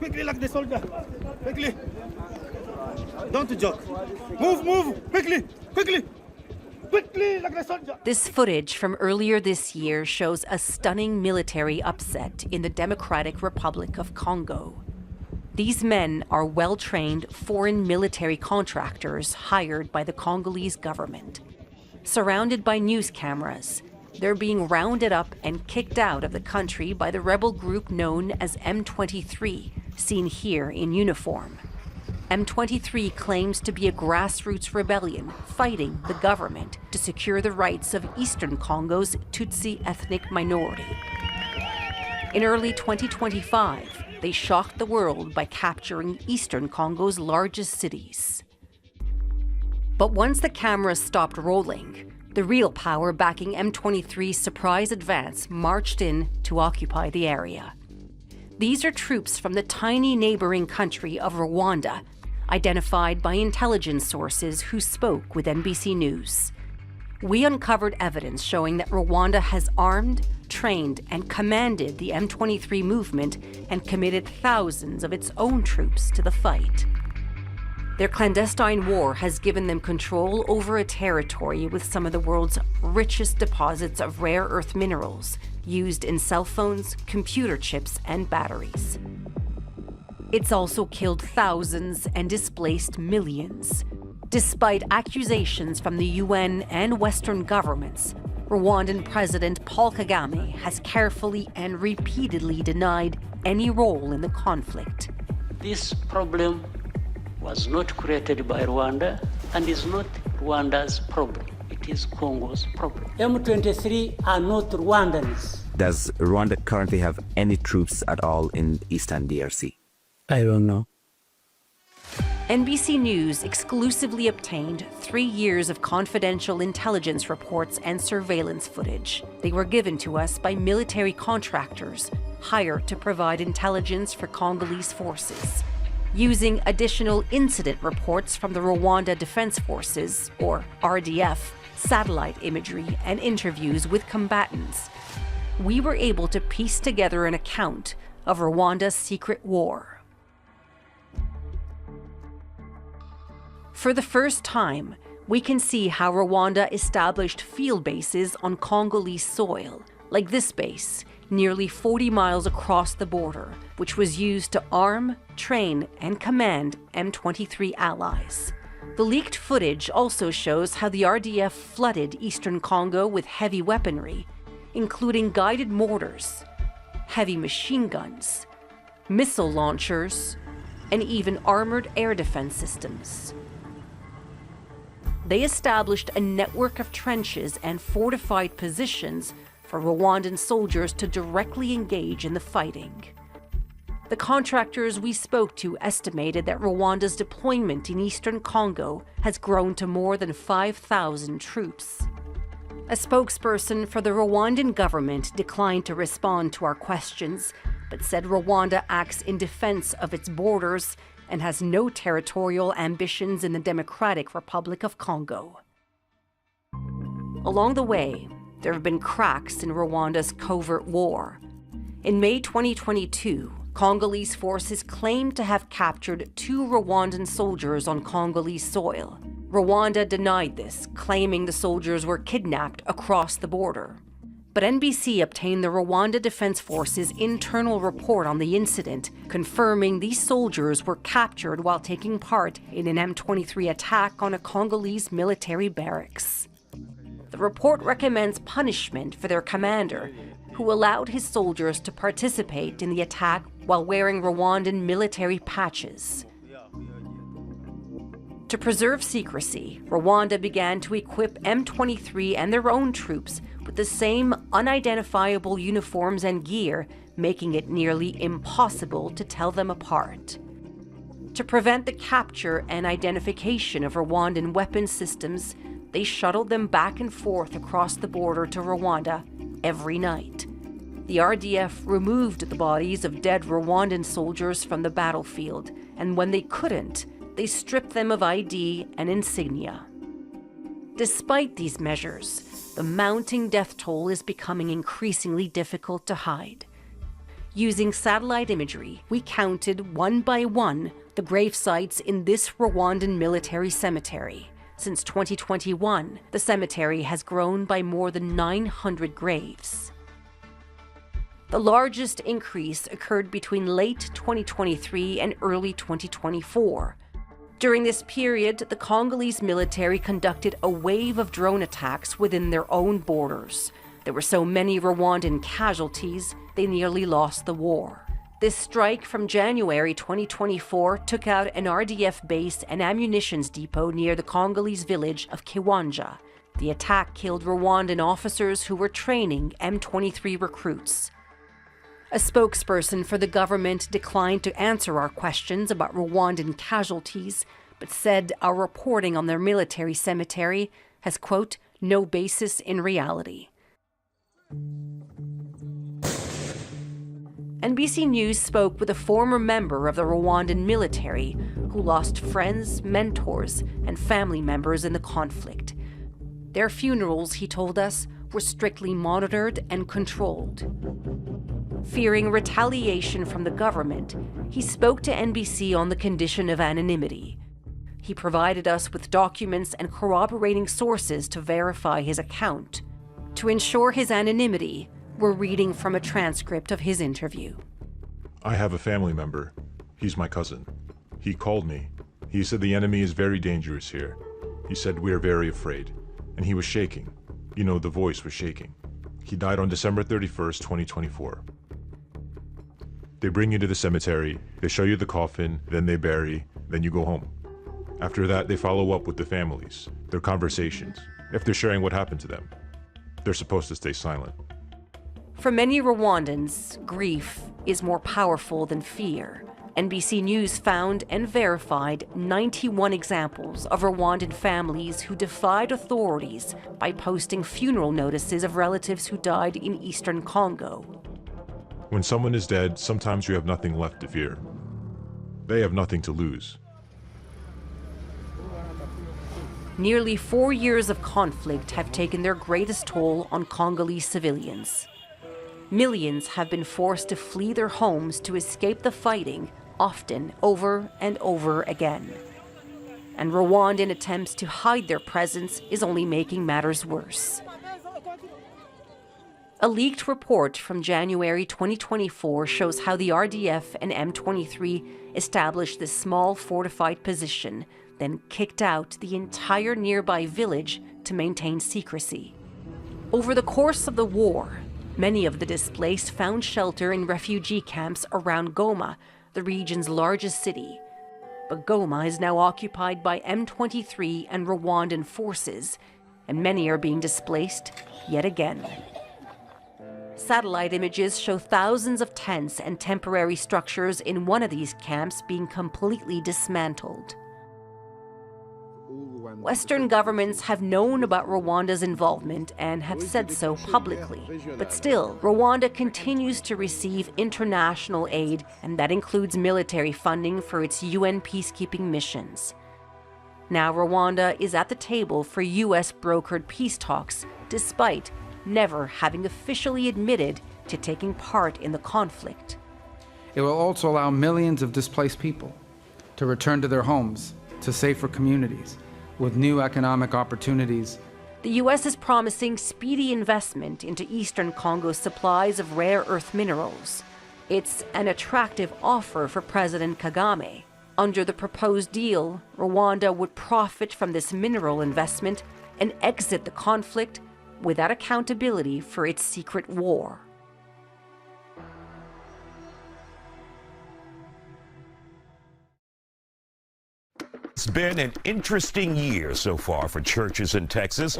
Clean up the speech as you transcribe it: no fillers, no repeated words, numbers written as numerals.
Quickly like the soldier. Quickly. Don't joke. Move. Quickly. Quickly like the soldier. This footage from earlier this year shows a stunning military upset in the Democratic Republic of Congo. These men are well-trained foreign military contractors hired by the Congolese government. Surrounded by news cameras, they're being rounded up and kicked out of the country by the rebel group known as M23, seen here in uniform. M23 claims to be a grassroots rebellion fighting the government to secure the rights of Eastern Congo's Tutsi ethnic minority. In early 2025, they shocked the world by capturing Eastern Congo's largest cities. But once the cameras stopped rolling, the real power backing M23's surprise advance marched in to occupy the area. These are troops from the tiny neighboring country of Rwanda, identified by intelligence sources who spoke with NBC News. We uncovered evidence showing that Rwanda has armed, trained, and commanded the M23 movement and committed thousands of its own troops to the fight. Their clandestine war has given them control over a territory with some of the world's richest deposits of rare earth minerals used in cell phones, computer chips, and batteries. It's also killed thousands and displaced millions. Despite accusations from the UN and Western governments, Rwandan President Paul Kagame has carefully and repeatedly denied any role in the conflict. This problem was not created by Rwanda and is not Rwanda's problem. It is Congo's problem. M23 are not Rwandans. Does Rwanda currently have any troops at all in Eastern DRC? I don't know. NBC News exclusively obtained 3 years of confidential intelligence reports and surveillance footage. They were given to us by military contractors hired to provide intelligence for Congolese forces. Using additional incident reports from the Rwanda Defense Forces, or RDF, satellite imagery, and interviews with combatants, we were able to piece together an account of Rwanda's secret war. For the first time, we can see how Rwanda established field bases on Congolese soil, like this base, nearly 40 miles across the border, which was used to arm, train, and command M23 allies. The leaked footage also shows how the RDF flooded Eastern Congo with heavy weaponry, including guided mortars, heavy machine guns, missile launchers, and even armored air defense systems. They established a network of trenches and fortified positions for Rwandan soldiers to directly engage in the fighting. The contractors we spoke to estimated that Rwanda's deployment in Eastern Congo has grown to more than 5,000 troops. A spokesperson for the Rwandan government declined to respond to our questions, but said Rwanda acts in defense of its borders and has no territorial ambitions in the Democratic Republic of Congo. Along the way, there have been cracks in Rwanda's covert war. In May 2022, Congolese forces claimed to have captured 2 Rwandan soldiers on Congolese soil. Rwanda denied this, claiming the soldiers were kidnapped across the border. But NBC obtained the Rwanda Defense Force's internal report on the incident, confirming these soldiers were captured while taking part in an M23 attack on a Congolese military barracks. The report recommends punishment for their commander, who allowed his soldiers to participate in the attack while wearing Rwandan military patches. To preserve secrecy, Rwanda began to equip M23 and their own troops with the same unidentifiable uniforms and gear, making it nearly impossible to tell them apart. To prevent the capture and identification of Rwandan weapon systems, they shuttled them back and forth across the border to Rwanda every night. The RDF removed the bodies of dead Rwandan soldiers from the battlefield, and when they couldn't, they stripped them of ID and insignia. Despite these measures, the mounting death toll is becoming increasingly difficult to hide. Using satellite imagery, we counted one by one the grave sites in this Rwandan military cemetery. Since 2021, the cemetery has grown by more than 900 graves. The largest increase occurred between late 2023 and early 2024. During this period, the Congolese military conducted a wave of drone attacks within their own borders. There were so many Rwandan casualties, they nearly lost the war. This strike from January 2024 took out an RDF base and ammunitions depot near the Congolese village of Kiwanja. The attack killed Rwandan officers who were training M23 recruits. A spokesperson for the government declined to answer our questions about Rwandan casualties, but said our reporting on their military cemetery has, quote, no basis in reality. NBC News spoke with a former member of the Rwandan military who lost friends, mentors, and family members in the conflict. Their funerals, he told us, were strictly monitored and controlled. Fearing retaliation from the government, he spoke to NBC on the condition of anonymity. He provided us with documents and corroborating sources to verify his account. To ensure his anonymity, we're reading from a transcript of his interview. I have a family member. He's my cousin. He called me. He said the enemy is very dangerous here. He said we're very afraid. And he was shaking. You know, the voice was shaking. He died on December 31st, 2024. They bring you to the cemetery, they show you the coffin, then they bury, then you go home. After that, they follow up with the families, their conversations, if they're sharing what happened to them. They're supposed to stay silent. For many Rwandans, grief is more powerful than fear. NBC News found and verified 91 examples of Rwandan families who defied authorities by posting funeral notices of relatives who died in eastern Congo. When someone is dead, sometimes you have nothing left to fear. They have nothing to lose. Nearly 4 years of conflict have taken their greatest toll on Congolese civilians. Millions have been forced to flee their homes to escape the fighting, often over and over again. And Rwandan attempts to hide their presence is only making matters worse. A leaked report from January 2024 shows how the RDF and M23 established this small fortified position, then kicked out the entire nearby village to maintain secrecy. Over the course of the war, many of the displaced found shelter in refugee camps around Goma, the region's largest city. But Goma is now occupied by M23 and Rwandan forces, and many are being displaced yet again. Satellite images show thousands of tents and temporary structures in one of these camps being completely dismantled. Western governments have known about Rwanda's involvement and have said so publicly. But still, Rwanda continues to receive international aid, and that includes military funding for its UN peacekeeping missions. Now Rwanda is at the table for US-brokered peace talks, despite never having officially admitted to taking part in the conflict. It will also allow millions of displaced people to return to their homes, to safer communities, with new economic opportunities. The US is promising speedy investment into eastern Congo's supplies of rare earth minerals. It's an attractive offer for President Kagame. Under the proposed deal, Rwanda would profit from this mineral investment and exit the conflict without accountability for its secret war. It's been an interesting year so far for churches in Texas.